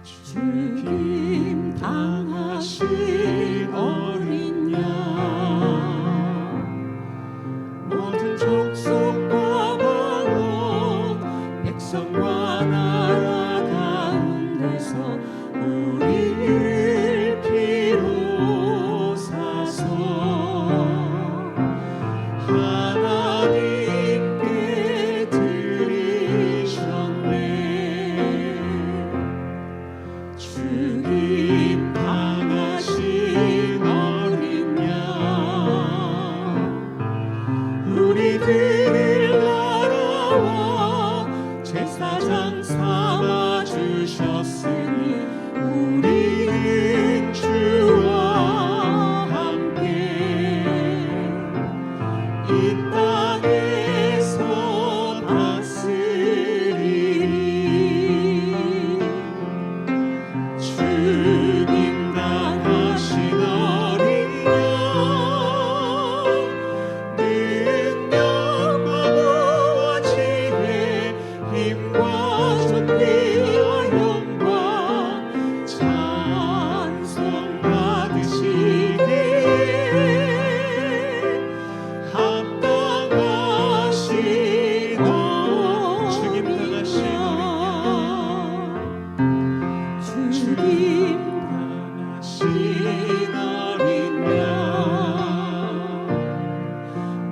죽임 당하신 어린 양 모든 족속과 방언 백성과 나라 가운데서 우리를 피로 사서 하나님께 드리셨네. 죽임 당하신 어린 양 우리들을 알아와 제사장 삼아 주셨으니 우리는 주와 함께 이 땅에서 다스리리. 죽임 당하신 어린 양 능력과 부와 지혜 힘과 존귀와 영광 찬송 받으시기에 합당하신 죽임 당하신 죽임 당하신 어린 양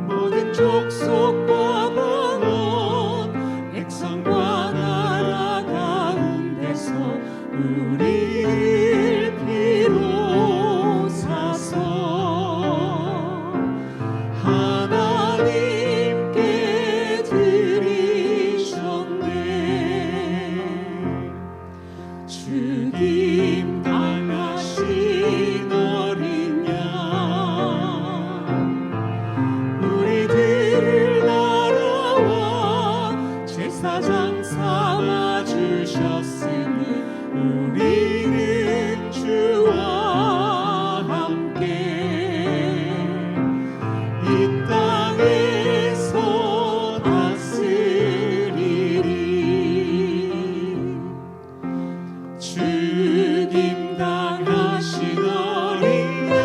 모든 족속과 방언 백성과 나라 가운데서 우리를 피로 사서 하나님께 드리셨네. 죽임 당하신 어린 양 우리들을 알아와 제사장 삼아 주셨으니 우리는 주와 함께 이 땅에서 다스리리. 죽임 당하신 어린 양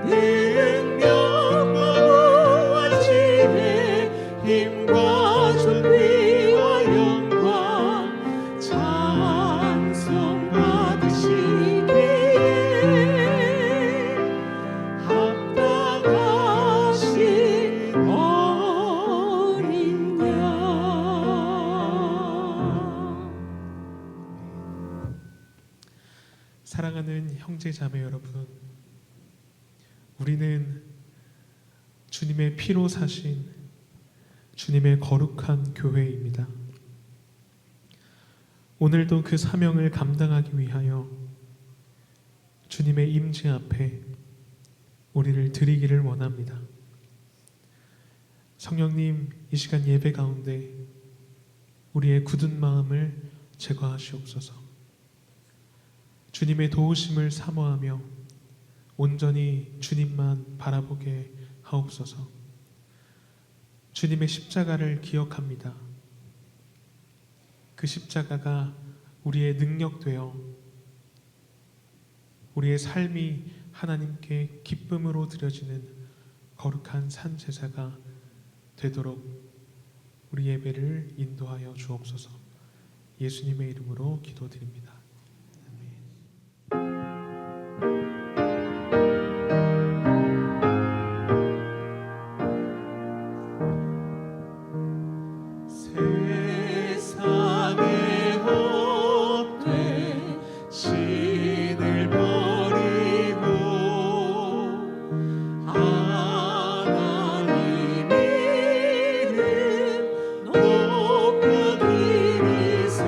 능력과 부와 지혜 힘과 존귀와 영광 찬송 받으시기에 합당하신 어린 양. 사랑하는 형제 자매 여러분, 우리는 주님의 피로 사신 주님의 거룩한 교회입니다. 오늘도 그 사명을 감당하기 위하여 주님의 임재 앞에 우리를 드리기를 원합니다. 성령님, 이 시간 예배 가운데 우리의 굳은 마음을 제거하시옵소서. 주님의 도우심을 사모하며 온전히 주님만 바라보게 하옵소서. 주님의 십자가를 기억합니다. 그 십자가가 우리의 능력되어 우리의 삶이 하나님께 기쁨으로 드려지는 거룩한 산 제사가 되도록 우리 예배를 인도하여 주옵소서. 예수님의 이름으로 기도드립니다. 세상에 헛된 신을 버리고 하나님 이름 높여 기리세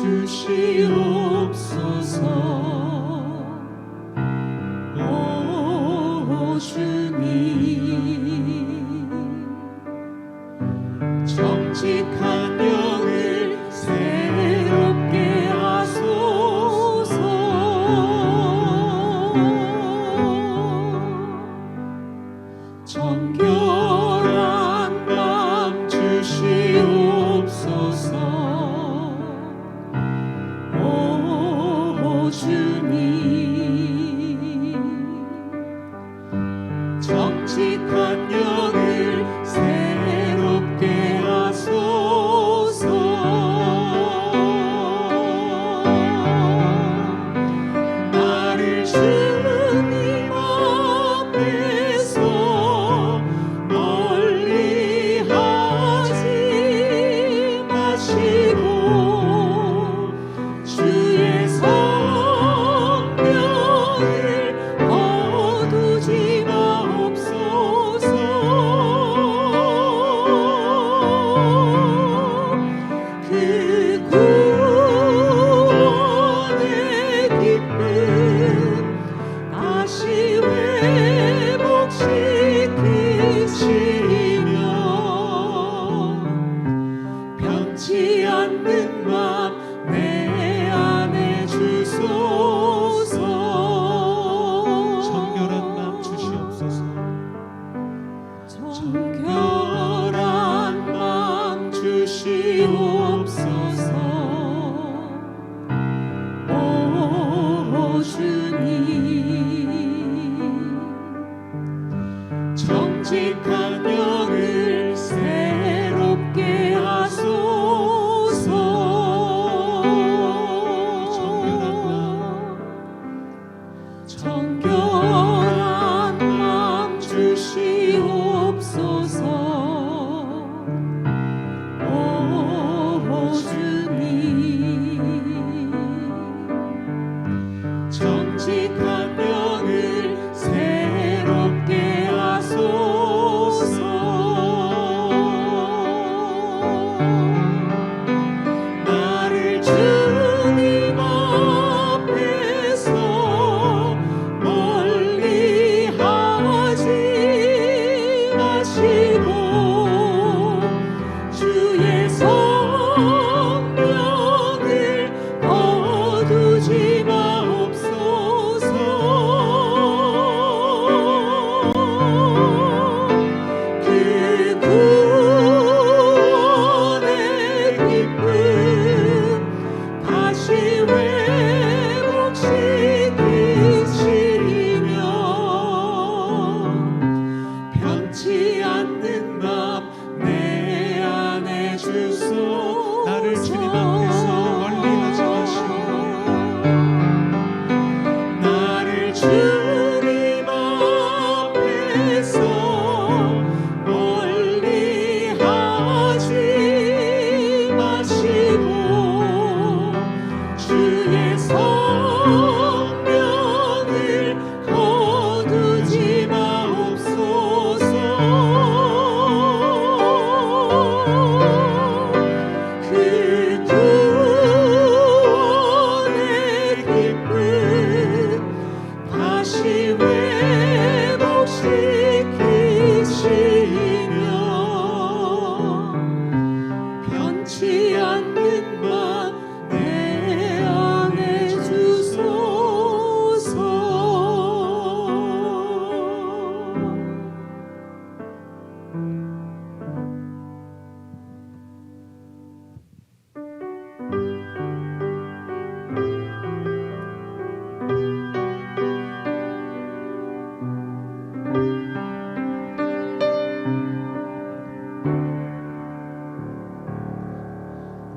주시옵소서. 오 주님, 정직한 영을 새롭게 하소서. 정결한 맘 주시옵소서. 오 주님, 정직한 영을 새롭게 하소서. 나를 주님 앞에서 멀리 하지 마시고 주의 성령을 거두지 마옵소서. 그 구원의 기쁨 다시 회복시키시며 변치 않는 맘 내 안에 주소서. 정결한 마음 주시옵소서. 정결한 맘 주시옵소서. 오 주님, 정직한 영을 새롭게 하소서. 정결한 맘 주시옵소서. 오 주님, 정직한 영을 새롭게 하소서. 나를 주님 앞에서 멀리 하지 마시고 주의 성령을 거두지 마옵소서. 그 구원의 기쁨 다시 회복시키시며 변치 않는 맘 내 안에 주소서. 나를 주님 앞에서 멀리 하지 마시고 나를 주님 앞에서 멀리 하지 마시고 주의 성령을 거두지 마옵소서. 그 구원의 기쁨 다시 회복시키시며 변치 않는 맘 내 안에 주소서.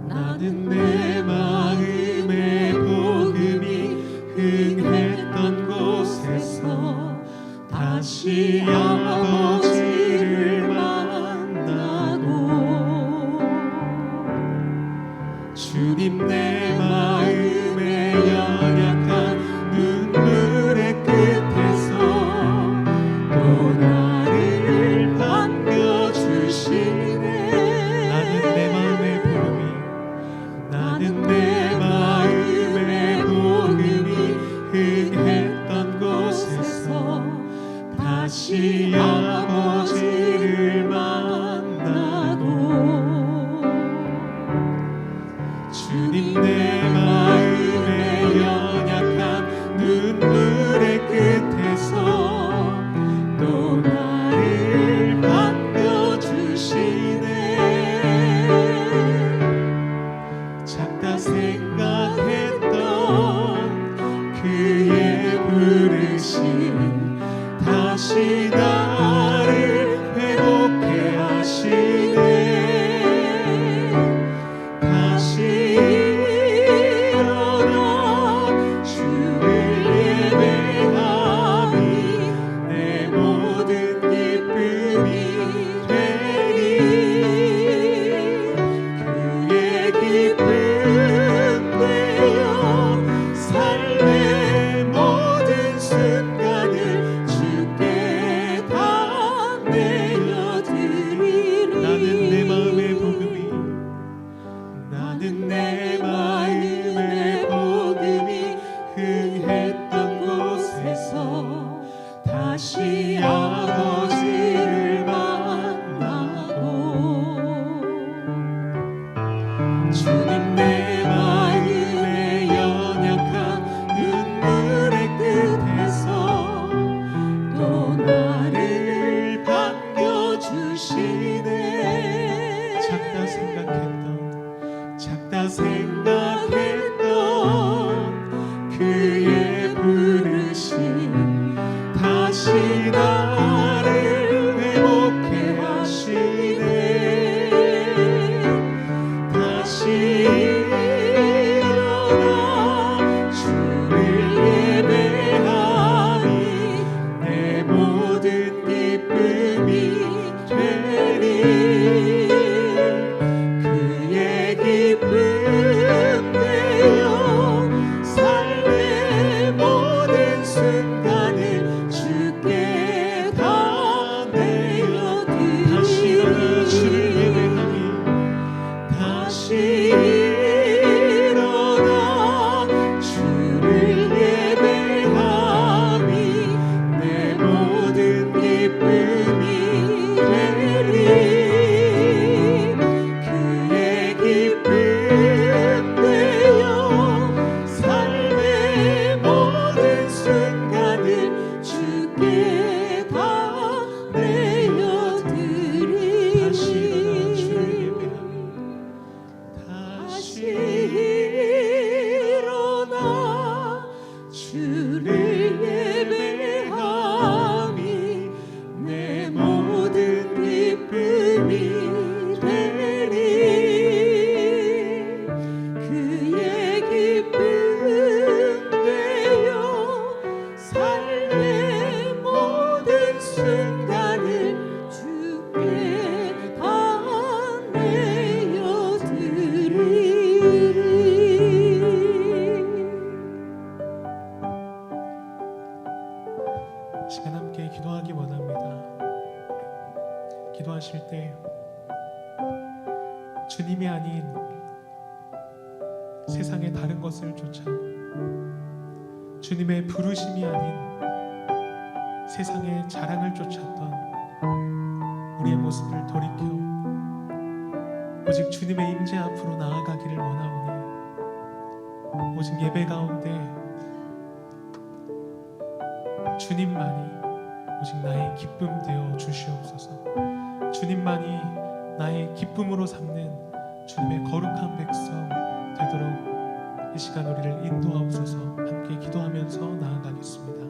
나는 내 마음의 복음이 흥했던 곳에서 다시 아버지를 만나고 주님 내 마음의 연약한 눈물의 끝에서 또 나를 반겨주시네. 나는 내 마음의 복음이 나는 내 주님 내 마음의 연약한 눈물의 끝에서 또 나를 반겨주시네. 작다 생각했던 그의 부르심 다시 나를 회복해 하시네. 다시 일어나 주를 예배함이 내 모든 기쁨이 되리. 그의 기쁨 되어 삶의 모든 순간을 주께 다 내어드리리. 나는 내 마음의 복음이 흥했던 곳에서 다시 아버지를 만나고 주님 내 마음의 연약한 눈물의 끝에서 또 나를 반겨주시네. 작다 생각했던 그의 부르심 다시 나를 회복해 하시네. 다시 일어나 주를 예배함이 내 모든 기쁨이 되리. 그의 기쁨 되어 삶의 모든 순간을 주께 다 내어드리리. 다시 일어나 주를 예배함이 다시 일어나 주를 예배함이 내 모든 기쁨이 되리. 그의 기쁨 되어 삶의 모든 순간을 주께 다 내어드리리. 다시 일어나 주를 예배함이 내 모든 기쁨이 되리. 그의 기쁨 되어 삶의 모든 순간을 주께 다 내어드리리. 시간 함께 기도하기 원합니다. 기도하실 때 주님이 아닌 세상의 다른 것을 쫓아 주님의 부르심이 아닌 세상의 자랑을 쫓았던 우리의 모습을 돌이켜 오직 주님의 임재 앞으로 나아가기를 원하오니 오직 예배 가운데 주님만이 오직 나의 기쁨 되어 주시옵소서. 주님만이 나의 기쁨으로 삼는 주님의 거룩한 백성 되도록 이 시간 우리를 인도하옵소서. 함께 기도하면서 나아가겠습니다.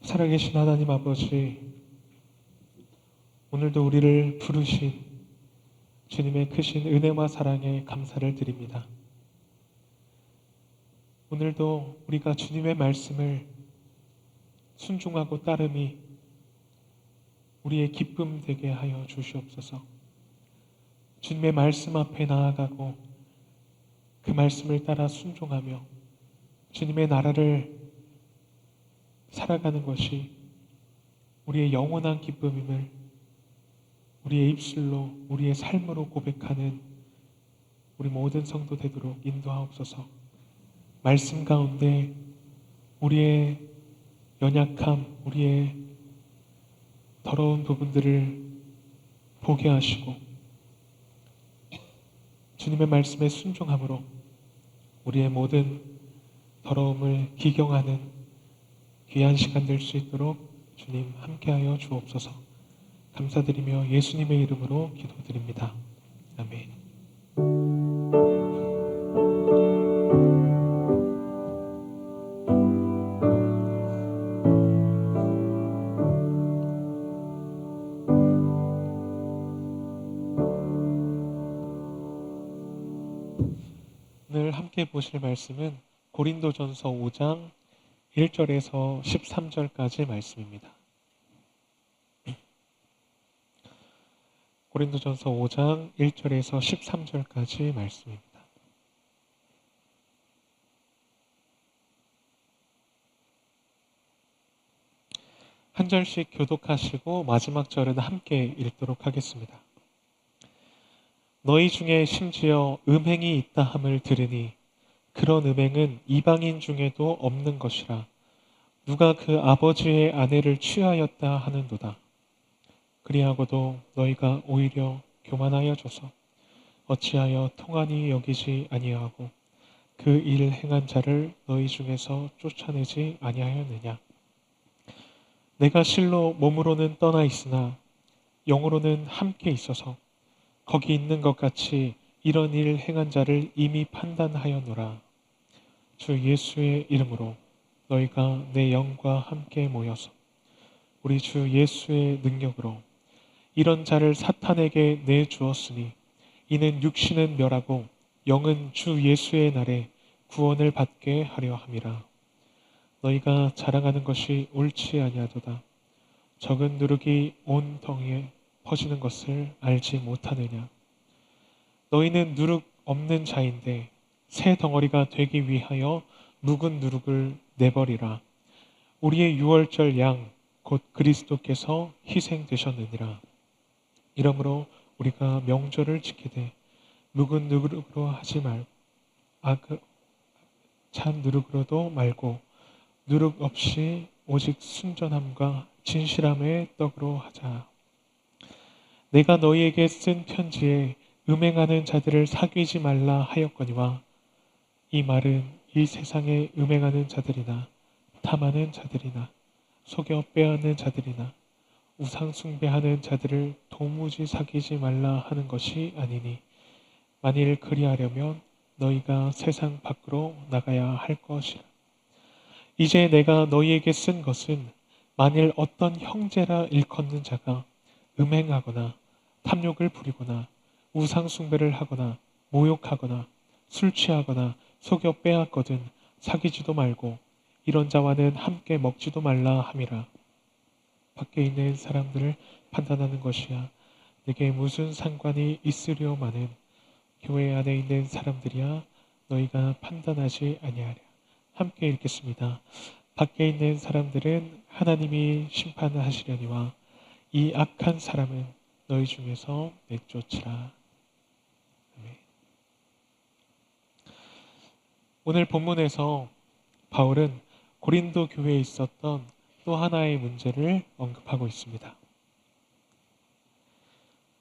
살아계신 하나님 아버지, 오늘도 우리를 부르신 주님의 크신 은혜와 사랑에 감사를 드립니다. 오늘도 우리가 주님의 말씀을 순종하고 따름이 우리의 기쁨 되게 하여 주시옵소서. 주님의 말씀 앞에 나아가고 그 말씀을 따라 순종하며 주님의 나라를 살아가는 것이 우리의 영원한 기쁨임을 우리의 입술로 우리의 삶으로 고백하는 우리 모든 성도 되도록 인도하옵소서. 말씀 가운데 우리의 연약함, 우리의 더러운 부분들을 보게 하시고 주님의 말씀에 순종함으로 우리의 모든 더러움을 기경하는 귀한 시간 될 수 있도록 주님 함께하여 주옵소서. 감사드리며 예수님의 이름으로 기도드립니다. 아멘. 오늘 함께 보실 말씀은 고린도전서 5장 1절에서 13절까지 말씀입니다. 고린도전서 5장 1절에서 13절까지 말씀입니다. 한 절씩 교독하시고 마지막 절은 함께 읽도록 하겠습니다. 너희 중에 심지어 음행이 있다 함을 들으니 그런 음행은 이방인 중에도 없는 것이라. 누가 그 아버지의 아내를 취하였다 하는도다. 그리하고도 너희가 오히려 교만하여져서 어찌하여 통한이 여기지 아니하고 그 일을 행한 자를 너희 중에서 쫓아내지 아니하였느냐. 내가 실로 몸으로는 떠나 있으나 영으로는 함께 있어서 거기 있는 것 같이 이런 일을 행한 자를 이미 판단하였노라. 주 예수의 이름으로 너희가 내 영과 함께 모여서 우리 주 예수의 능력으로 이런 자를 사탄에게 내주었으니 이는 육신은 멸하고 영은 주 예수의 날에 구원을 받게 하려 함이라. 너희가 자랑하는 것이 옳지 아니하도다. 적은 누룩이 온 덩이에 퍼지는 것을 알지 못하느냐. 너희는 누룩 없는 자인데 새 덩어리가 되기 위하여 묵은 누룩을 내버리라. 우리의 유월절 양 곧 그리스도께서 희생되셨느니라. 이러므로 우리가 명절을 지키되 묵은 누룩으로 하지 말고 찬 누룩으로도 말고 누룩 없이 오직 순전함과 진실함의 떡으로 하자. 내가 너희에게 쓴 편지에 음행하는 자들을 사귀지 말라 하였거니와 이 말은 이 세상에 음행하는 자들이나 탐하는 자들이나 속여 빼앗는 자들이나 우상 숭배하는 자들을 도무지 사귀지 말라 하는 것이 아니니 만일 그리하려면 너희가 세상 밖으로 나가야 할 것이라. 이제 내가 너희에게 쓴 것은 만일 어떤 형제라 일컫는 자가 음행하거나 탐욕을 부리거나 우상 숭배를 하거나 모욕하거나 술 취하거나 속여 빼앗거든 사귀지도 말고 이런 자와는 함께 먹지도 말라 함이라. 밖에 있는 사람들을 판단하는 것이야 내게 무슨 상관이 있으려마는 교회 안에 있는 사람들이야 너희가 판단하지 아니하랴. 함께 읽겠습니다. 밖에 있는 사람들은 하나님이 심판하시려니와 이 악한 사람은 너희 중에서 내쫓으라. 아멘. 오늘 본문에서 바울은 고린도 교회에 있었던 또 하나의 문제를 언급하고 있습니다.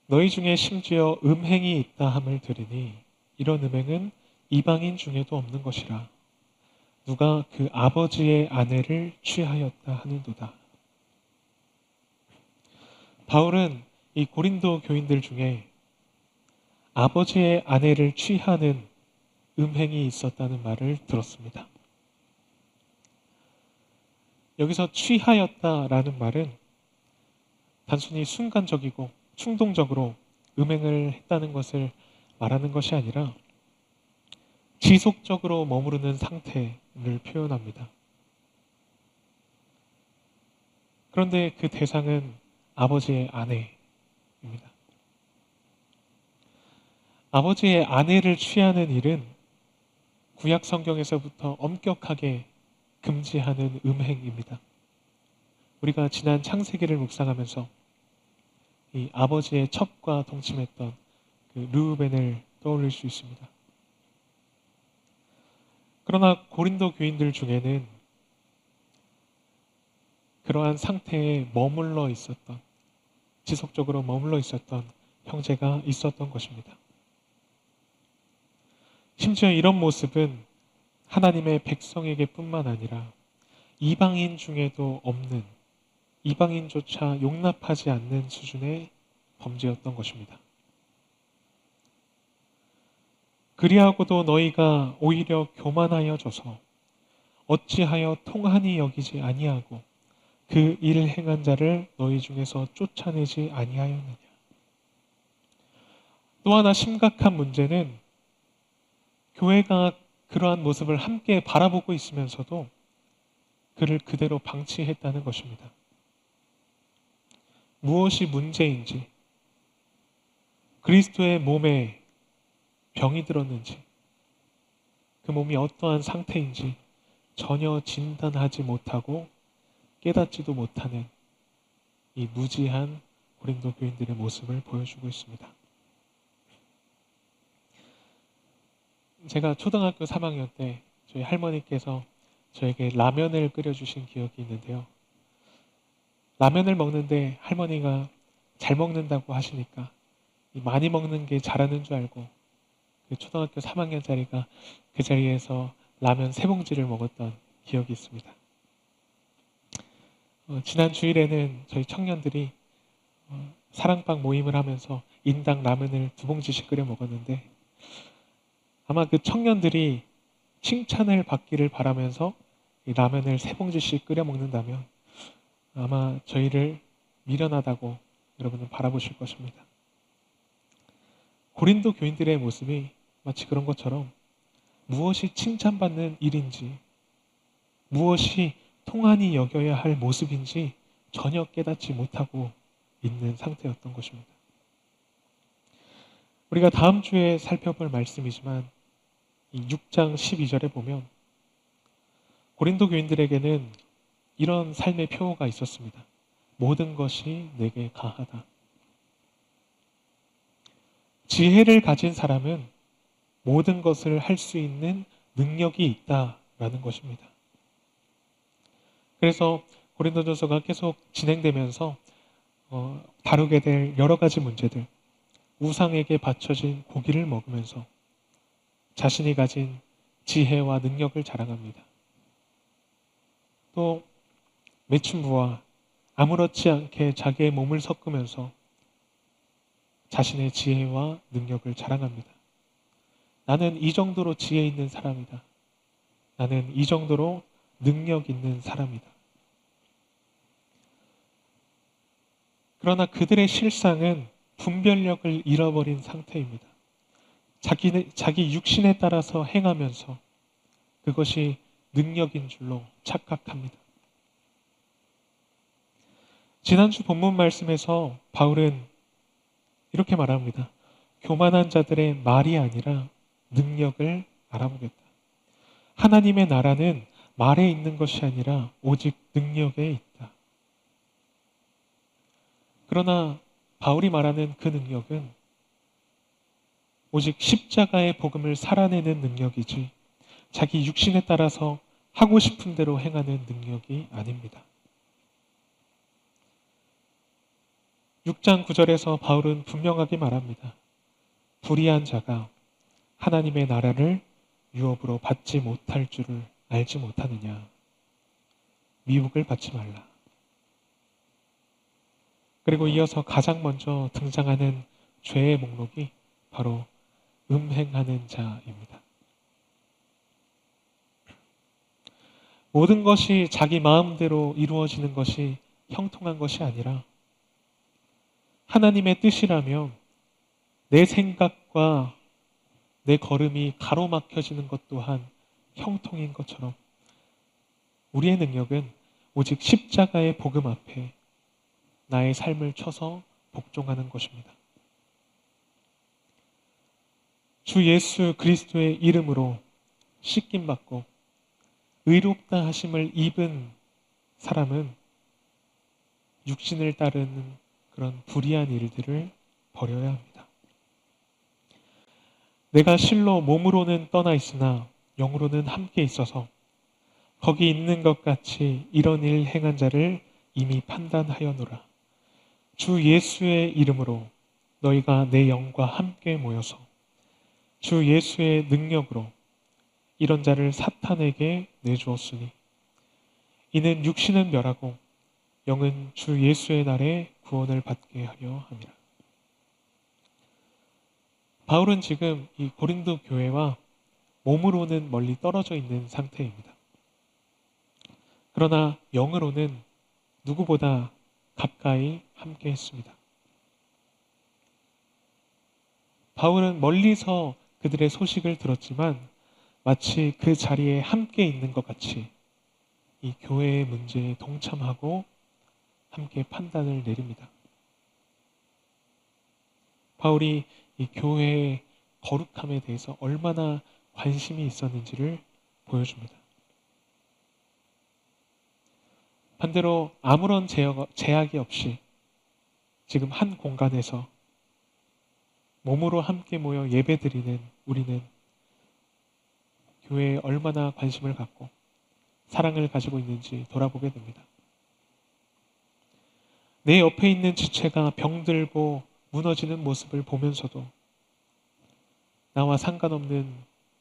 너희 중에 심지어 음행이 있다 함을 들으니 이런 음행은 이방인 중에도 없는 것이라. 누가 그 아버지의 아내를 취하였다 하는도다. 바울은 이 고린도 교인들 중에 아버지의 아내를 취하는 음행이 있었다는 말을 들었습니다. 여기서 취하였다라는 말은 단순히 순간적이고 충동적으로 음행을 했다는 것을 말하는 것이 아니라 지속적으로 머무르는 상태를 표현합니다. 그런데 그 대상은 아버지의 아내입니다. 아버지의 아내를 취하는 일은 구약 성경에서부터 엄격하게 금지하는 음행입니다. 우리가 지난 창세기를 묵상하면서 이 아버지의 첩과 동침했던 그 르우벤을 떠올릴 수 있습니다. 그러나 고린도 교인들 중에는 그러한 상태에 지속적으로 머물러 있었던 형제가 있었던 것입니다. 심지어 이런 모습은 하나님의 백성에게 뿐만 아니라 이방인 중에도 없는, 이방인조차 용납하지 않는 수준의 범죄였던 것입니다. 그리하고도 너희가 오히려 교만하여져서 어찌하여 통한이 여기지 아니하고 그 일을 행한 자를 너희 중에서 쫓아내지 아니하였느냐. 또 하나 심각한 문제는 교회가 그러한 모습을 함께 바라보고 있으면서도 그를 그대로 방치했다는 것입니다. 무엇이 문제인지, 그리스도의 몸에 병이 들었는지, 그 몸이 어떠한 상태인지 전혀 진단하지 못하고 깨닫지도 못하는 이 무지한 고린도 교인들의 모습을 보여주고 있습니다. 제가 초등학교 3학년 때 저희 할머니께서 저에게 라면을 끓여주신 기억이 있는데요. 라면을 먹는데 할머니가 잘 먹는다고 하시니까 많이 먹는 게 잘하는 줄 알고 그 초등학교 3학년짜리가 그 자리에서 라면 3봉지를 먹었던 기억이 있습니다. 지난 주일에는 저희 청년들이 사랑방 모임을 하면서 인당 라면을 2봉지씩 끓여 먹었는데 아마 그 청년들이 칭찬을 받기를 바라면서 이 라면을 3봉지씩 끓여 먹는다면 아마 저희를 미련하다고 여러분은 바라보실 것입니다. 고린도 교인들의 모습이 마치 그런 것처럼 무엇이 칭찬받는 일인지, 무엇이 통한이 여겨야 할 모습인지 전혀 깨닫지 못하고 있는 상태였던 것입니다. 우리가 다음 주에 살펴볼 말씀이지만 이 6장 12절에 보면 고린도 교인들에게는 이런 삶의 표어가 있었습니다. 모든 것이 내게 가하다. 지혜를 가진 사람은 모든 것을 할 수 있는 능력이 있다라는 것입니다. 그래서 고린도전서가 계속 진행되면서 다루게 될 여러 가지 문제들, 우상에게 바쳐진 고기를 먹으면서 자신이 가진 지혜와 능력을 자랑합니다. 또 매춘부와 아무렇지 않게 자기의 몸을 섞으면서 자신의 지혜와 능력을 자랑합니다. 나는 이 정도로 지혜 있는 사람이다. 나는 이 정도로 능력 있는 사람이다. 그러나 그들의 실상은 분별력을 잃어버린 상태입니다. 자기 육신에 따라서 행하면서 그것이 능력인 줄로 착각합니다. 지난주 본문 말씀에서 바울은 이렇게 말합니다. 교만한 자들의 말이 아니라 능력을 알아보겠다. 하나님의 나라는 말에 있는 것이 아니라 오직 능력에 있다. 그러나 바울이 말하는 그 능력은 오직 십자가의 복음을 살아내는 능력이지 자기 육신에 따라서 하고 싶은 대로 행하는 능력이 아닙니다. 6장 9절에서 바울은 분명하게 말합니다. 불의한 자가 하나님의 나라를 유업으로 받지 못할 줄을 알지 못하느냐. 미혹을 받지 말라. 그리고 이어서 가장 먼저 등장하는 죄의 목록이 바로 음행하는 자입니다. 모든 것이 자기 마음대로 이루어지는 것이 형통한 것이 아니라 하나님의 뜻이라면 내 생각과 내 걸음이 가로막혀지는 것 또한 형통인 것처럼 우리의 능력은 오직 십자가의 복음 앞에 나의 삶을 쳐서 복종하는 것입니다. 주 예수 그리스도의 이름으로 씻김받고 의롭다 하심을 입은 사람은 육신을 따르는 그런 불의한 일들을 버려야 합니다. 내가 실로 몸으로는 떠나 있으나 영으로는 함께 있어서 거기 있는 것 같이 이런 일 행한 자를 이미 판단하여노라. 주 예수의 이름으로 너희가 내 영과 함께 모여서 주 예수의 능력으로 이런 자를 사탄에게 내주었으니 이는 육신은 멸하고 영은 주 예수의 날에 구원을 받게 하려 함이라. 바울은 지금 이 고린도 교회와 몸으로는 멀리 떨어져 있는 상태입니다. 그러나 영으로는 누구보다 가까이 함께 했습니다. 바울은 멀리서 그들의 소식을 들었지만 마치 그 자리에 함께 있는 것 같이 이 교회의 문제에 동참하고 함께 판단을 내립니다. 바울이 이 교회의 거룩함에 대해서 얼마나 관심이 있었는지를 보여줍니다. 반대로 아무런 제약이 없이 지금 한 공간에서 몸으로 함께 모여 예배드리는 우리는 교회에 얼마나 관심을 갖고 사랑을 가지고 있는지 돌아보게 됩니다. 내 옆에 있는 지체가 병들고 무너지는 모습을 보면서도 나와 상관없는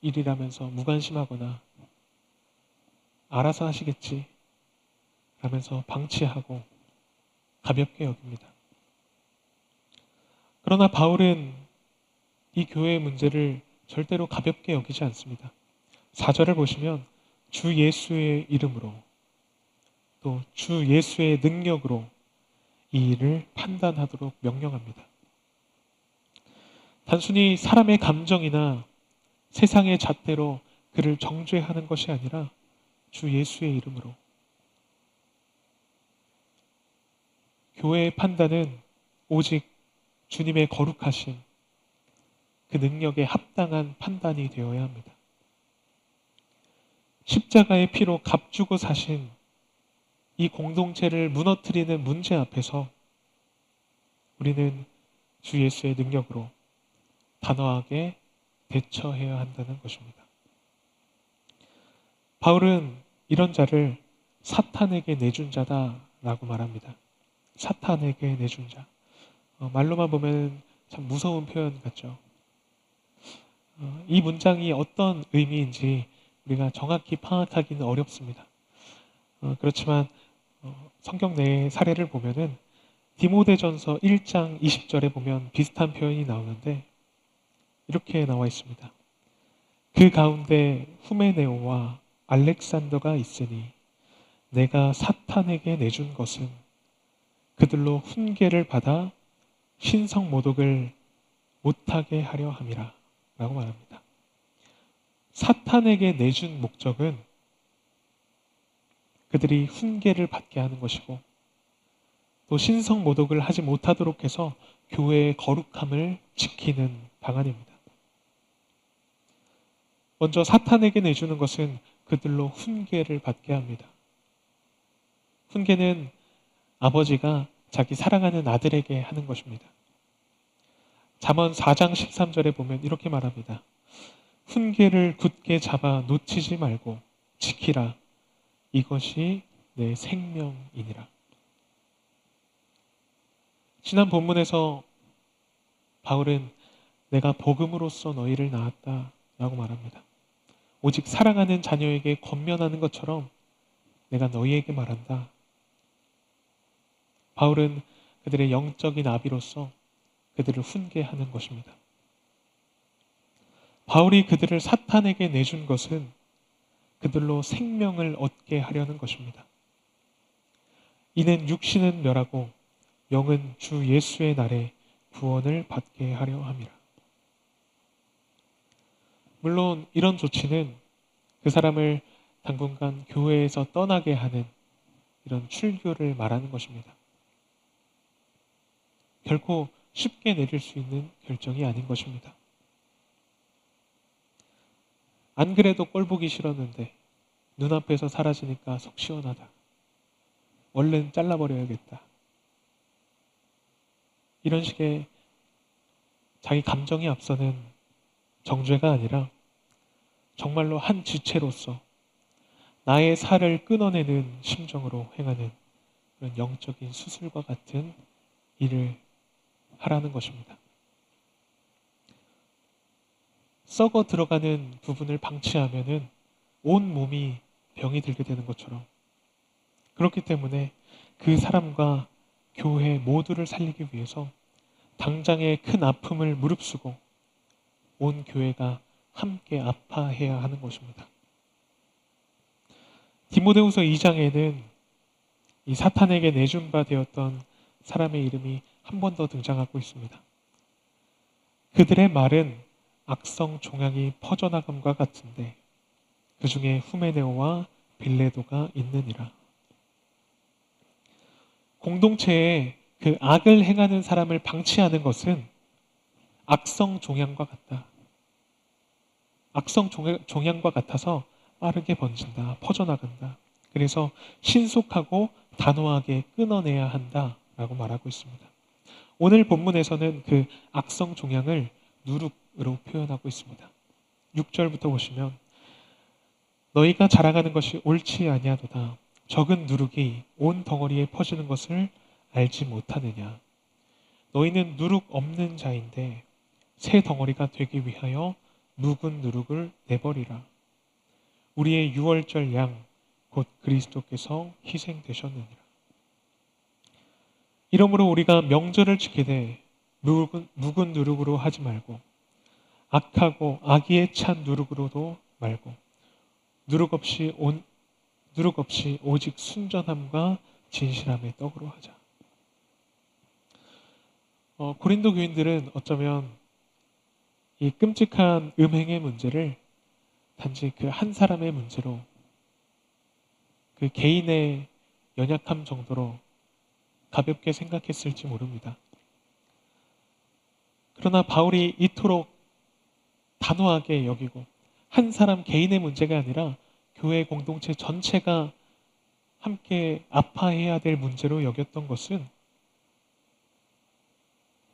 일이라면서 무관심하거나 알아서 하시겠지 라면서 방치하고 가볍게 여깁니다. 그러나 바울은 이 교회의 문제를 절대로 가볍게 여기지 않습니다. 4절을 보시면 주 예수의 이름으로 또 주 예수의 능력으로 이 일을 판단하도록 명령합니다. 단순히 사람의 감정이나 세상의 잣대로 그를 정죄하는 것이 아니라 주 예수의 이름으로. 교회의 판단은 오직 주님의 거룩하신 그 능력에 합당한 판단이 되어야 합니다. 십자가의 피로 값주고 사신 이 공동체를 무너뜨리는 문제 앞에서 우리는 주 예수의 능력으로 단호하게 대처해야 한다는 것입니다. 바울은 이런 자를 사탄에게 내준 자다라고 말합니다. 사탄에게 내준 자. 말로만 보면 참 무서운 표현 같죠. 이 문장이 어떤 의미인지 우리가 정확히 파악하기는 어렵습니다. 그렇지만 성경 내의 사례를 보면은 디모데전서 1장 20절에 보면 비슷한 표현이 나오는데 이렇게 나와 있습니다. 그 가운데 후메네오와 알렉산더가 있으니 내가 사탄에게 내준 것은 그들로 훈계를 받아 신성 모독을 못하게 하려 함이라 라고 말합니다. 사탄에게 내준 목적은 그들이 훈계를 받게 하는 것이고 또 신성 모독을 하지 못하도록 해서 교회의 거룩함을 지키는 방안입니다. 먼저 사탄에게 내주는 것은 그들로 훈계를 받게 합니다. 훈계는 아버지가 자기 사랑하는 아들에게 하는 것입니다. 잠언 4장 13절에 보면 이렇게 말합니다. 훈계를 굳게 잡아 놓치지 말고 지키라. 이것이 내 생명이니라. 지난 본문에서 바울은 내가 복음으로써 너희를 낳았다 라고 말합니다. 오직 사랑하는 자녀에게 권면하는 것처럼 내가 너희에게 말한다. 바울은 그들의 영적인 아비로서 그들을 훈계하는 것입니다. 바울이 그들을 사탄에게 내준 것은 그들로 생명을 얻게 하려는 것입니다. 이는 육신은 멸하고 영은 주 예수의 날에 구원을 받게 하려 함이라. 물론 이런 조치는 그 사람을 당분간 교회에서 떠나게 하는 이런 출교를 말하는 것입니다. 결코 쉽게 내릴 수 있는 결정이 아닌 것입니다. 안 그래도 꼴 보기 싫었는데 눈앞에서 사라지니까 속 시원하다. 얼른 잘라버려야겠다. 이런 식의 자기 감정이 앞서는 정죄가 아니라 정말로 한 지체로서 나의 살을 끊어내는 심정으로 행하는 그런 영적인 수술과 같은 일을 하라는 것입니다. 썩어 들어가는 부분을 방치하면은 온 몸이 병이 들게 되는 것처럼, 그렇기 때문에 그 사람과 교회 모두를 살리기 위해서 당장의 큰 아픔을 무릅쓰고 온 교회가 함께 아파해야 하는 것입니다. 디모데후서 2장에는 이 사탄에게 내준 바 되었던 사람의 이름이 한 번 더 등장하고 있습니다. 그들의 말은 악성 종양이 퍼져나감과 같은데 그 중에 후메네오와 빌레도가 있느니라. 공동체에 그 악을 행하는 사람을 방치하는 것은 악성 종양과 같다. 악성 종양과 같아서 빠르게 번진다, 퍼져나간다. 그래서 신속하고 단호하게 끊어내야 한다라고 말하고 있습니다. 오늘 본문에서는 그 악성 종양을 누룩으로 표현하고 있습니다. 6절부터 보시면 너희가 자랑하는 것이 옳지 아니하도다. 적은 누룩이 온 덩어리에 퍼지는 것을 알지 못하느냐. 너희는 누룩 없는 자인데 새 덩어리가 되기 위하여 묵은 누룩을 내버리라. 우리의 유월절 양 곧 그리스도께서 희생되셨느니라. 이러므로 우리가 명절을 지키되 묵은 누룩으로 하지 말고 악하고 악의에 찬 누룩으로도 말고 누룩 없이 오직 순전함과 진실함의 떡으로 하자. 고린도 교인들은 어쩌면 이 끔찍한 음행의 문제를 단지 그 한 사람의 문제로, 그 개인의 연약함 정도로 가볍게 생각했을지 모릅니다. 그러나 바울이 이토록 단호하게 여기고 한 사람 개인의 문제가 아니라 교회 공동체 전체가 함께 아파해야 될 문제로 여겼던 것은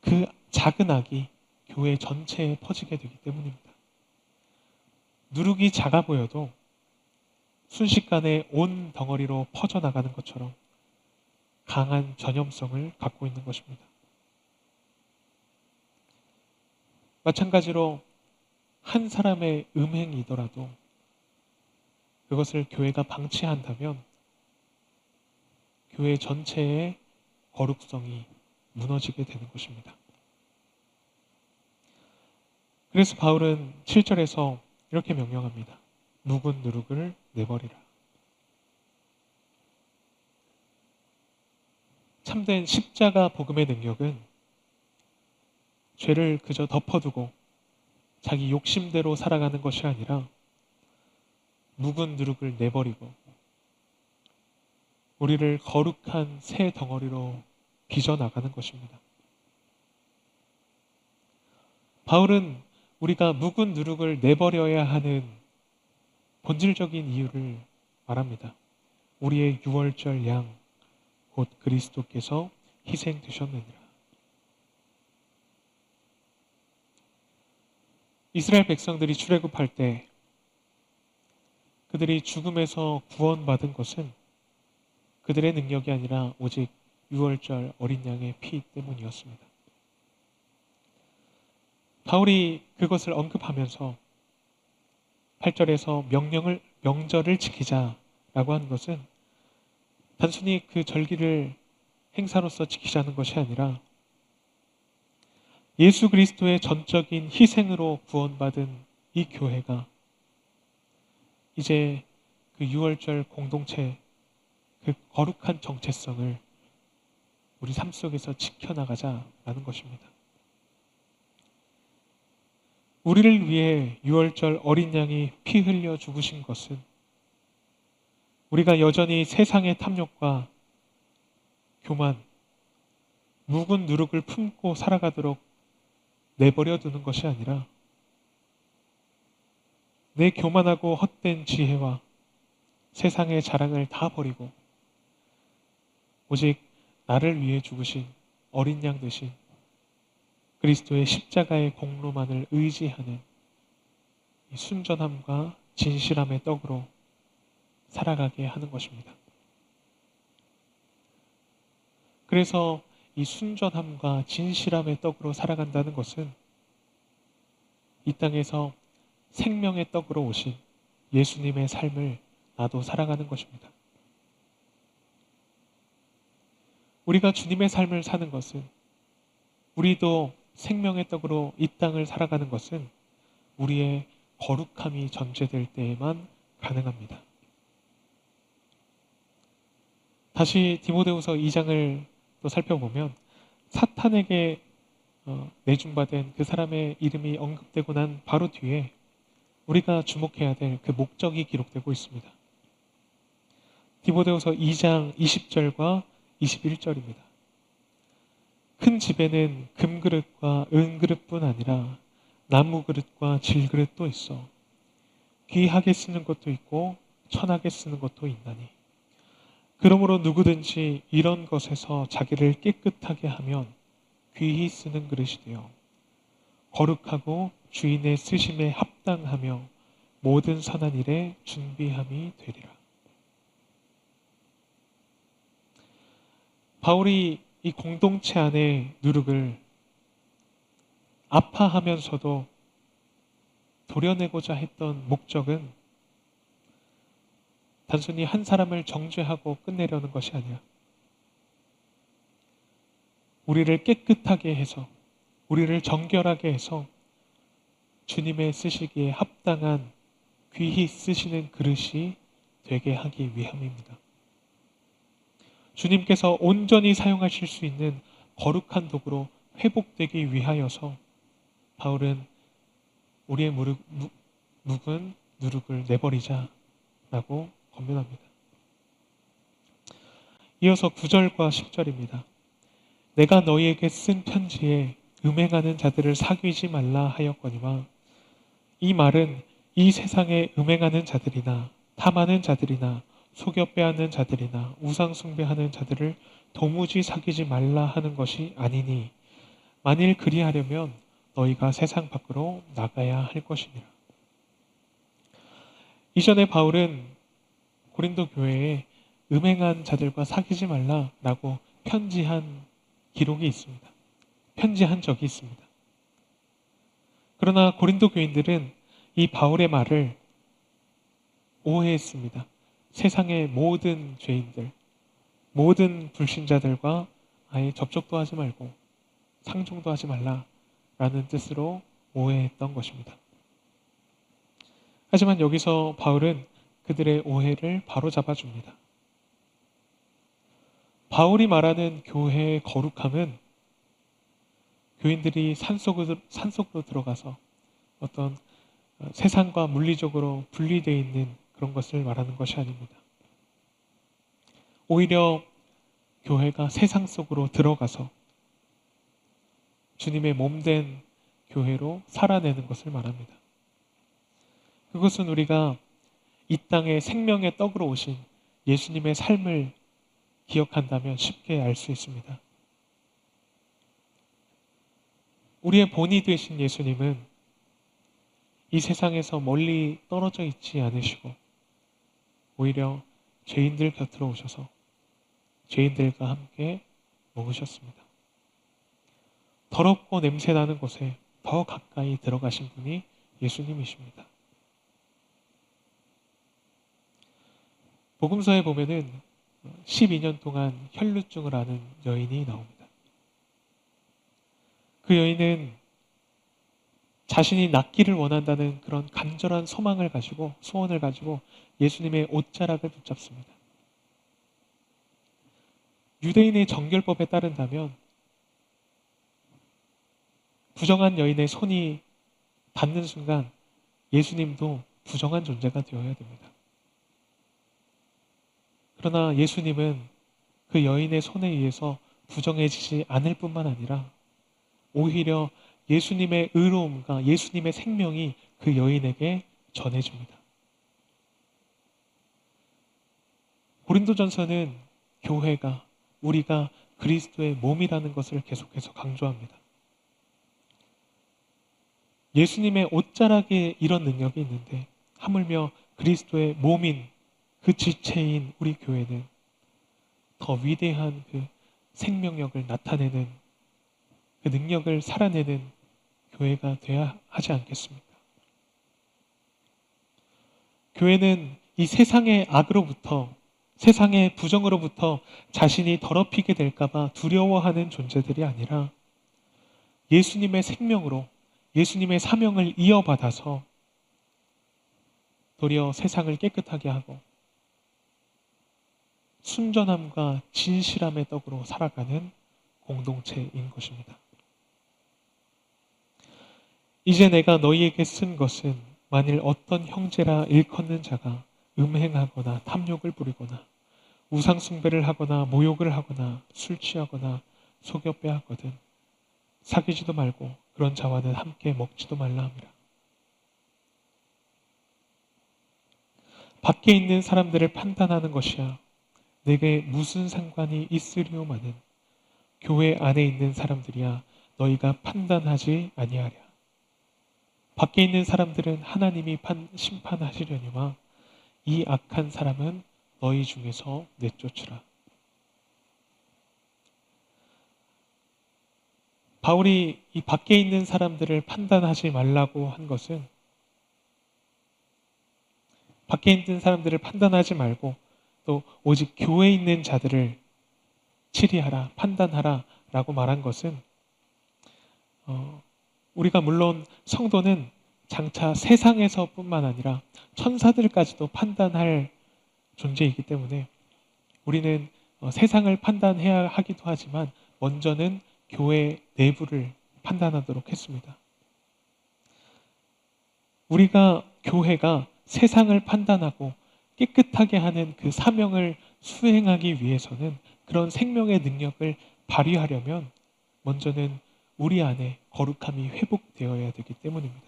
그 작은 악이 교회 전체에 퍼지게 되기 때문입니다. 누룩이 작아 보여도 순식간에 온 덩어리로 퍼져나가는 것처럼 강한 전염성을 갖고 있는 것입니다. 마찬가지로 한 사람의 음행이더라도 그것을 교회가 방치한다면 교회 전체의 거룩성이 무너지게 되는 것입니다. 그래서 바울은 7절에서 이렇게 명령합니다. 묵은 누룩을 내버리라. 참된 십자가 복음의 능력은 죄를 그저 덮어두고 자기 욕심대로 살아가는 것이 아니라 묵은 누룩을 내버리고 우리를 거룩한 새 덩어리로 빚어나가는 것입니다. 바울은 우리가 묵은 누룩을 내버려야 하는 본질적인 이유를 말합니다. 우리의 유월절 양 곧 그리스도께서 희생되셨느니라. 이스라엘 백성들이 출애굽할 때 그들이 죽음에서 구원받은 것은 그들의 능력이 아니라 오직 유월절 어린 양의 피 때문이었습니다. 바울이 그것을 언급하면서 8절에서 명절을 지키자라고 하는 것은 단순히 그 절기를 행사로서 지키자는 것이 아니라 예수 그리스도의 전적인 희생으로 구원받은 이 교회가 이제 그 유월절 공동체, 그 거룩한 정체성을 우리 삶 속에서 지켜나가자라는 것입니다. 우리를 위해 유월절 어린 양이 피 흘려 죽으신 것은 우리가 여전히 세상의 탐욕과 교만, 묵은 누룩을 품고 살아가도록 내버려 두는 것이 아니라 내 교만하고 헛된 지혜와 세상의 자랑을 다 버리고 오직 나를 위해 죽으신 어린 양 되신 그리스도의 십자가의 공로만을 의지하는 이 순전함과 진실함의 떡으로 살아가게 하는 것입니다. 그래서 이 순전함과 진실함의 떡으로 살아간다는 것은 이 땅에서 생명의 떡으로 오신 예수님의 삶을 나도 살아가는 것입니다. 우리가 주님의 삶을 사는 것은, 우리도 생명의 떡으로 이 땅을 살아가는 것은 우리의 거룩함이 전제될 때에만 가능합니다. 다시 디모데후서 2장을 또 살펴보면 사탄에게 내준받은 그 사람의 이름이 언급되고 난 바로 뒤에 우리가 주목해야 될 그 목적이 기록되고 있습니다. 디모데후서 2장 20절과 21절입니다. 큰 집에는 금그릇과 은그릇뿐 아니라 나무그릇과 질그릇도 있어 귀하게 쓰는 것도 있고 천하게 쓰는 것도 있나니 그러므로 누구든지 이런 것에서 자기를 깨끗하게 하면 귀히 쓰는 그릇이 되어 거룩하고 주인의 쓰심에 합당하며 모든 선한 일에 준비함이 되리라. 바울이 이 공동체 안의 누룩을 아파하면서도 도려내고자 했던 목적은 단순히 한 사람을 정죄하고 끝내려는 것이 아니라 우리를 깨끗하게 해서, 우리를 정결하게 해서 주님의 쓰시기에 합당한 귀히 쓰시는 그릇이 되게 하기 위함입니다. 주님께서 온전히 사용하실 수 있는 거룩한 도구로 회복되기 위하여서 바울은 우리의 묵은 누룩을 내버리자라고 권면합니다. 이어서 9절과 10절입니다. 내가 너희에게 쓴 편지에 음행하는 자들을 사귀지 말라 하였거니와 이 말은 이 세상에 음행하는 자들이나 탐하는 자들이나 속여 빼앗는 자들이나 우상 숭배하는 자들을 도무지 사귀지 말라 하는 것이 아니니 만일 그리하려면 너희가 세상 밖으로 나가야 할 것이니라. 이전에 바울은 고린도 교회에 음행한 자들과 사귀지 말라라고 편지한 기록이 있습니다. 편지한 적이 있습니다. 그러나 고린도 교인들은 이 바울의 말을 오해했습니다. 세상의 모든 죄인들, 모든 불신자들과 아예 접촉도 하지 말고 상종도 하지 말라라는 뜻으로 오해했던 것입니다. 하지만 여기서 바울은 그들의 오해를 바로잡아 줍니다. 바울이 말하는 교회의 거룩함은 교인들이 산속으로 들어가서 어떤 세상과 물리적으로 분리되어 있는 그런 것을 말하는 것이 아닙니다. 오히려 교회가 세상 속으로 들어가서 주님의 몸된 교회로 살아내는 것을 말합니다. 그것은 우리가 이 땅에 생명의 떡으로 오신 예수님의 삶을 기억한다면 쉽게 알 수 있습니다. 우리의 본이 되신 예수님은 이 세상에서 멀리 떨어져 있지 않으시고 오히려 죄인들 곁으로 오셔서 죄인들과 함께 먹으셨습니다. 더럽고 냄새나는 곳에 더 가까이 들어가신 분이 예수님이십니다. 복음서에 보면은 12년 동안 혈루증을 앓은 여인이 나옵니다. 그 여인은 자신이 낫기를 원한다는 그런 간절한 소망을 가지고, 소원을 가지고 예수님의 옷자락을 붙잡습니다. 유대인의 정결법에 따른다면 부정한 여인의 손이 닿는 순간 예수님도 부정한 존재가 되어야 됩니다. 그러나 예수님은 그 여인의 손에 의해서 부정해지지 않을 뿐만 아니라 오히려 예수님의 의로움과 예수님의 생명이 그 여인에게 전해집니다. 고린도전서는 교회가, 우리가 그리스도의 몸이라는 것을 계속해서 강조합니다. 예수님의 옷자락에 이런 능력이 있는데 하물며 그리스도의 몸인 그 지체인 우리 교회는 더 위대한 그 생명력을 나타내는 그 능력을 살아내는 교회가 되어야 하지 않겠습니까? 교회는 이 세상의 악으로부터, 세상의 부정으로부터 자신이 더럽히게 될까봐 두려워하는 존재들이 아니라 예수님의 생명으로 예수님의 사명을 이어받아서 도리어 세상을 깨끗하게 하고 순전함과 진실함의 떡으로 살아가는 공동체인 것입니다. 이제 내가 너희에게 쓴 것은 만일 어떤 형제라 일컫는 자가 음행하거나 탐욕을 부리거나 우상 숭배를 하거나 모욕을 하거나 술 취하거나 속여 빼앗거든 사귀지도 말고 그런 자와는 함께 먹지도 말라 함이라. 밖에 있는 사람들을 판단하는 것이야 내게 무슨 상관이 있으리오마는 교회 안에 있는 사람들이야 너희가 판단하지 아니하랴. 밖에 있는 사람들은 하나님이 심판하시려니와 이 악한 사람은 너희 중에서 내쫓으라. 바울이 이 밖에 있는 사람들을 판단하지 말라고 한 것은 밖에 있는 사람들을 판단하지 말고 또 오직 교회에 있는 자들을 치리하라, 판단하라 라고 말한 것은 우리가 물론 성도는 장차 세상에서 뿐만 아니라 천사들까지도 판단할 존재이기 때문에 우리는 세상을 판단해야 하기도 하지만 먼저는 교회 내부를 판단하도록 했습니다. 우리가 교회가 세상을 판단하고 깨끗하게 하는 그 사명을 수행하기 위해서는 그런 생명의 능력을 발휘하려면 먼저는 우리 안에 거룩함이 회복되어야 되기 때문입니다.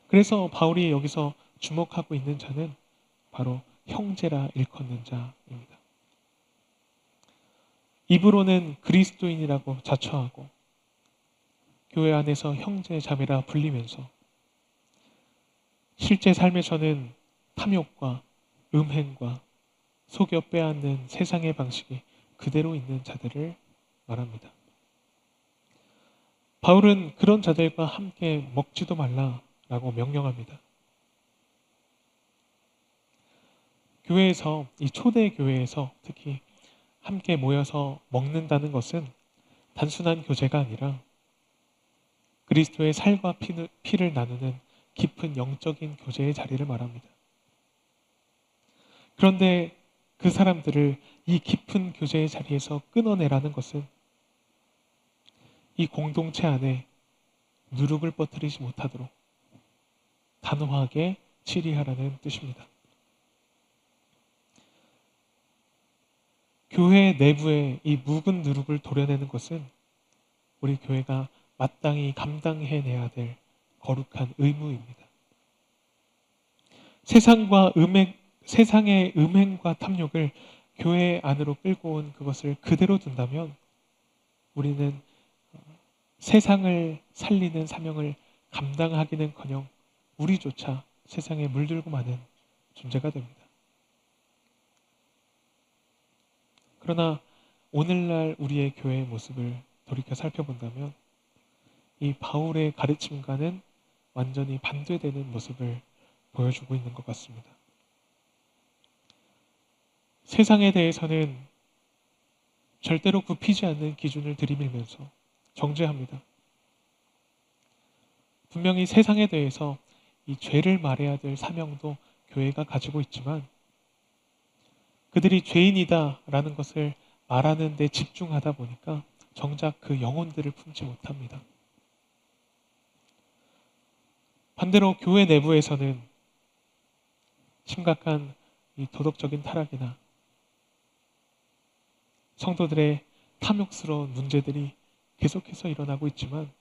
그래서 바울이 여기서 주목하고 있는 자는 바로 형제라 일컫는 자입니다. 입으로는 그리스도인이라고 자처하고 교회 안에서 형제 자매라 불리면서 실제 삶에서는 탐욕과 음행과 속여 빼앗는 세상의 방식이 그대로 있는 자들을 말합니다. 바울은 그런 자들과 함께 먹지도 말라라고 명령합니다. 교회에서, 이 초대 교회에서 특히 함께 모여서 먹는다는 것은 단순한 교제가 아니라 그리스도의 살과 피를 나누는 깊은 영적인 교제의 자리를 말합니다. 그런데 그 사람들을 이 깊은 교제의 자리에서 끊어내라는 것은 이 공동체 안에 누룩을 퍼뜨리지 못하도록 단호하게 치리하라는 뜻입니다. 교회 내부에 이 묵은 누룩을 도려내는 것은 우리 교회가 마땅히 감당해내야 될 거룩한 의무입니다. 세상의 음행과 탐욕을 교회 안으로 끌고 온 그것을 그대로 둔다면 우리는 세상을 살리는 사명을 감당하기는커녕 우리조차 세상에 물들고 마는 존재가 됩니다. 그러나 오늘날 우리의 교회의 모습을 돌이켜 살펴본다면 이 바울의 가르침과는 완전히 반대되는 모습을 보여주고 있는 것 같습니다. 세상에 대해서는 절대로 굽히지 않는 기준을 들이밀면서 정죄합니다. 분명히 세상에 대해서 이 죄를 말해야 될 사명도 교회가 가지고 있지만 그들이 죄인이다라는 것을 말하는 데 집중하다 보니까 정작 그 영혼들을 품지 못합니다. 반대로 교회 내부에서는 심각한 이 도덕적인 타락이나 성도들의 탐욕스러운 문제들이 계속해서 일어나고 있지만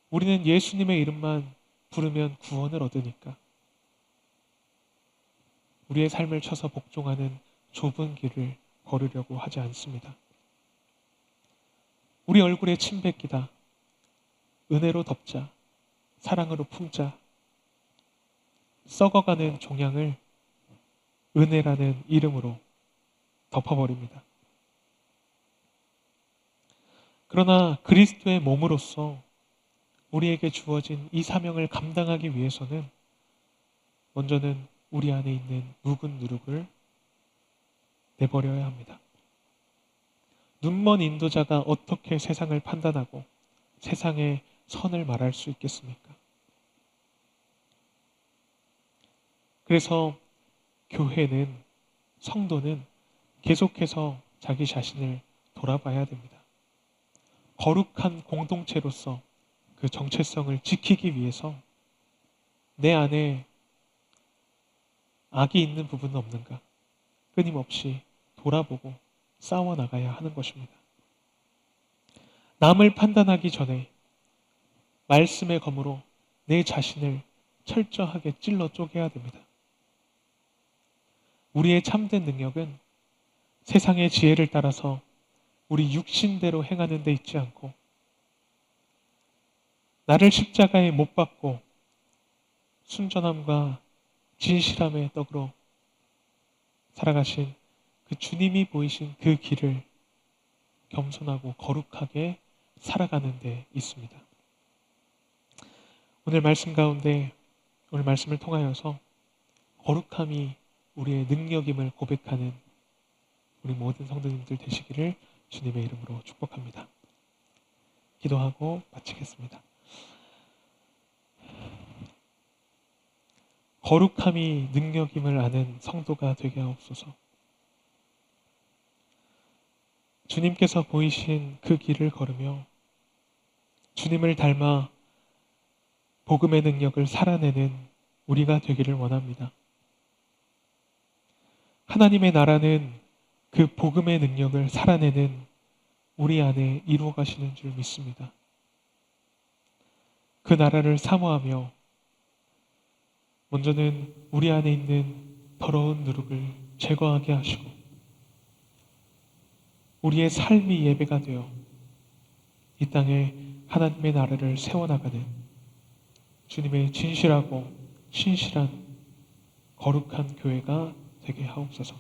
우리는 예수님의 이름만 부르면 구원을 얻으니까 우리의 삶을 쳐서 복종하는 좁은 길을 걸으려고 하지 않습니다. 우리 얼굴에 침 뱉기다. 은혜로 덮자. 사랑으로 품자. 썩어가는 종양을 은혜라는 이름으로 덮어버립니다. 그러나 그리스도의 몸으로서 우리에게 주어진 이 사명을 감당하기 위해서는 먼저는 우리 안에 있는 묵은 누룩을 내버려야 합니다. 눈먼 인도자가 어떻게 세상을 판단하고 세상의 선을 말할 수 있겠습니까? 그래서 교회는, 성도는 계속해서 자기 자신을 돌아봐야 됩니다. 거룩한 공동체로서 그 정체성을 지키기 위해서 내 안에 악이 있는 부분은 없는가 끊임없이 돌아보고 싸워나가야 하는 것입니다. 남을 판단하기 전에 말씀의 검으로 내 자신을 철저하게 찔러 쪼개야 됩니다. 우리의 참된 능력은 세상의 지혜를 따라서 우리 육신대로 행하는 데 있지 않고 나를 십자가에 못 박고 순전함과 진실함의 떡으로 살아가신 그 주님이 보이신 그 길을 겸손하고 거룩하게 살아가는 데 있습니다. 오늘 말씀 가운데 오늘 말씀을 통하여서 거룩함이 우리의 능력임을 고백하는 우리 모든 성도님들 되시기를 주님의 이름으로 축복합니다. 기도하고 마치겠습니다. 거룩함이 능력임을 아는 성도가 되게 하옵소서. 주님께서 보이신 그 길을 걸으며 주님을 닮아 복음의 능력을 살아내는 우리가 되기를 원합니다. 하나님의 나라는 그 복음의 능력을 살아내는 우리 안에 이루어 가시는 줄 믿습니다. 그 나라를 사모하며 먼저는 우리 안에 있는 더러운 누룩을 제거하게 하시고 우리의 삶이 예배가 되어 이 땅에 하나님의 나라를 세워나가는 주님의 진실하고 신실한 거룩한 교회가 되게 하옵소서.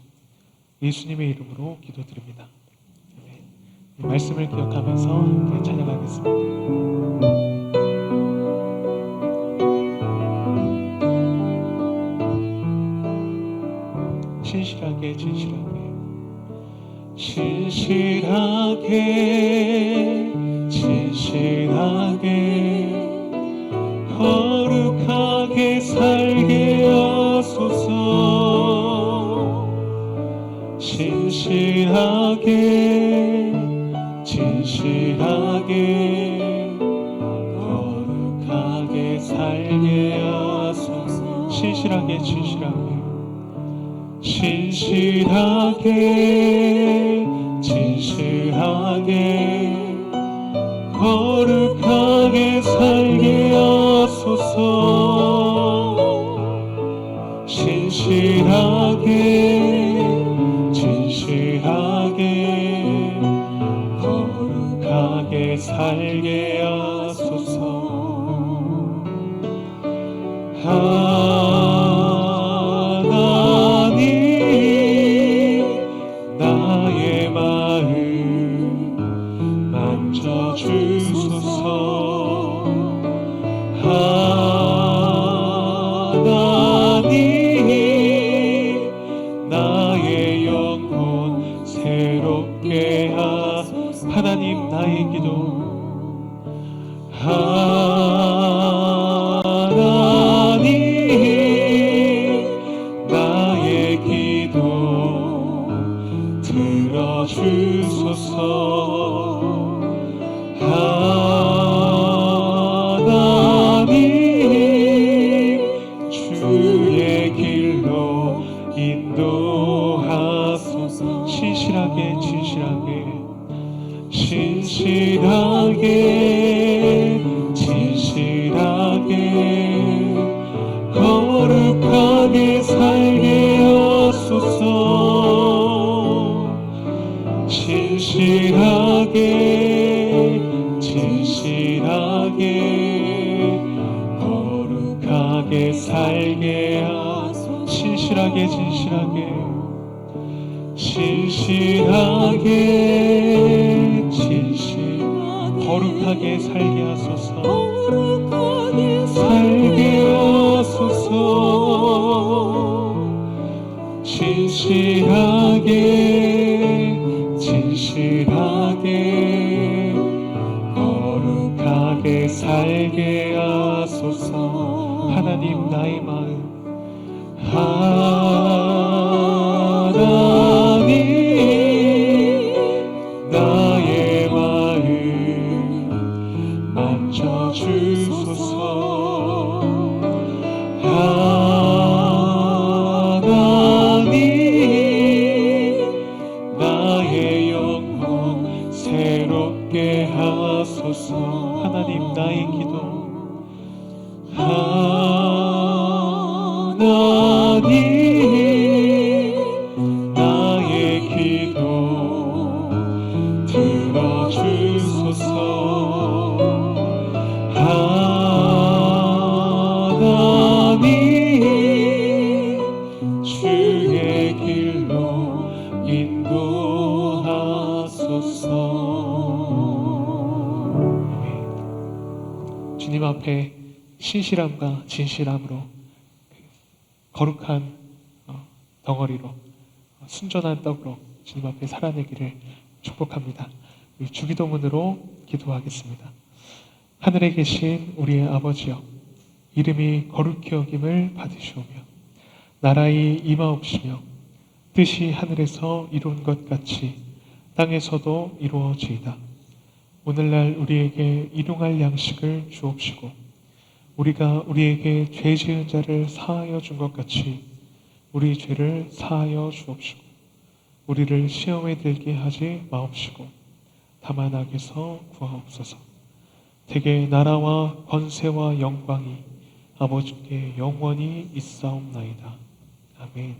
예수님의 이름으로 기도드립니다. 이 말씀을 기억하면서 함께 찬양하겠습니다. 진실하게 거룩하게 살게 하소서. 진실하게 거룩하게 살게 하소서. 진실하게 거룩하게 살게 하소서. 진실하게 거룩하게 살게 하소서. 나의 마음 만져주소서. 하나님 나의 영혼 새롭게 하소서. 하나님 나의 기도 거룩하게 살게 하소서. 진실하게 거룩하게 살게 하소서. 진실하게 거룩하게 살게 하소서. 거룩하게 살게 하소서. 진실하게 거룩하게 살게 하소서. 하나님 나의 마음 하나님 나의 마음 만져주소서. 하나님 나의 영혼 새롭게 하소서. 하나님 나의 기도 하나님 나의 기도 들어주소서. 하나님 주의 길로 인도하소서. 주님 앞에 신실함과 진실함으로 거룩한 덩어리로 순전한 떡으로 주님 앞에 살아내기를 축복합니다. 우리 주기도문으로 기도하겠습니다. 하늘에 계신 우리의 아버지여, 이름이 거룩히 여김을 받으시오며 나라의 임하옵시며 뜻이 하늘에서 이룬 것 같이 땅에서도 이루어지이다. 오늘날 우리에게 일용할 양식을 주옵시고 우리가 우리에게 죄 지은 자를 사하여 준 것 같이 우리 죄를 사하여 주옵시고 우리를 시험에 들게 하지 마옵시고 다만 악에서 구하옵소서. 대개 나라와 권세와 영광이 아버지께 영원히 있사옵나이다. 아멘.